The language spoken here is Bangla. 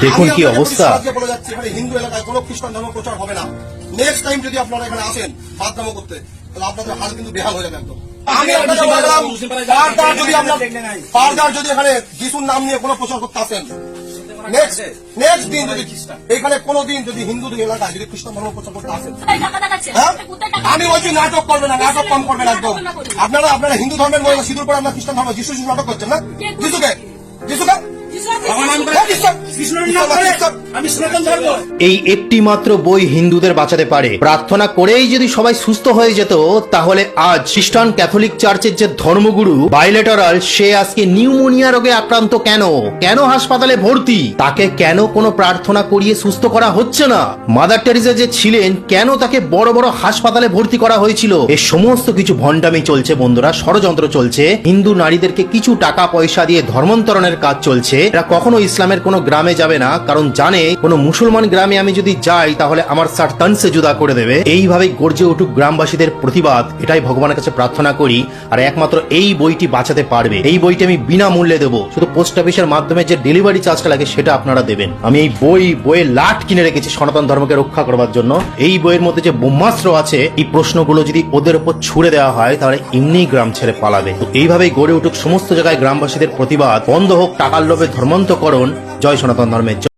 দেখুন কি অবস্থা। বলে যাচ্ছে এখানে হিন্দু এলাকায় কোনো খ্রিস্টান ধর্ম প্রচার হবে না। নেক্সট টাইম যদি আপনারা এখানে আসেন বাদনাম করতে, তাহলে আপনাদের হাল কিন্তু বেহাল হয়ে যাবে একদম। আমি আপনাকে বললাম ফার্দার যদি এখানে যিশুর নাম নিয়ে কোনো প্রচার করতে আসেন, নেক্সট দিন যদি এখানে কোনোদিন যদি হিন্দু এলাকায় যদি খ্রিস্টান ধর্ম প্রচার করতে আসেন, আমি বলছি নাটক করবে না, নাটক কম করবেন একদম। আপনারা হিন্দু ধর্মের মধ্যে সিঁদুর পরে আপনার খ্রিস্টান ধর্ম যিশু নাটক করছেন না? যিশুকে এই একটি মাত্র বই হিন্দুদের বাঁচাতে পারে। প্রার্থনা করেই যদি সবাই সুস্থ হয়ে যেত, তাহলে আজ খ্রিস্টান ক্যাথলিক চার্চের যে ধর্মগুরু বাইলেটারাল, সে আজকে নিউমোনিয়া রোগে আক্রান্ত কেন হাসপাতালে ভর্তি, তাকে কেন কোনো প্রার্থনা করিয়ে সুস্থ করা হচ্ছে না? মাদার টেরেসা যে ছিলেন, কেন তাকে বড় বড় হাসপাতালে ভর্তি করা হয়েছিল? এই সমস্ত কিছু ভণ্ডামি চলছে বন্ধুরা, ষড়যন্ত্র চলছে। হিন্দু নারীদেরকে কিছু টাকা পয়সা দিয়ে ধর্মান্তরণের কাজ চলছে। এরা কখনো ইসলামের কোনো গ্রামে যাবে না, কারণ জানে কোনো মুসলমান গ্রামে আমি যদি যাই তাহলে আমার সার তনসে জুদা করে দেবে। এইভাবে গর্জে উঠুক গ্রামবাসীদের প্রতিবাদ, এটাই ভগবানের কাছে প্রার্থনা করি। আর একমাত্র এই বইটি বাঁচাতে পারবে। এই বইটি আমি বিনামূল্যে দেবো, শুধু পোস্ট অফিসের মাধ্যমে যে ডেলিভারি চার্জটা লাগে সেটা আপনারা দেবেন। আমি এই বইয়ের লাট কিনে রেখেছি সনাতন ধর্মকে রক্ষা করবার জন্য। এই বইয়ের মধ্যে যে ব্রহ্মাস্ত্র আছে, এই প্রশ্নগুলো যদি ওদের উপর ছুড়ে দেওয়া হয় তাহলে এমনি গ্রাম ছেড়ে পালাবে। তো এইভাবেই গড়ে উঠুক সমস্ত জায়গায় গ্রামবাসীদের প্রতিবাদ, বন্ধ হোক টাকার লোভে ধর্মান্তকরণ। জয় সনাতন ধর্মের।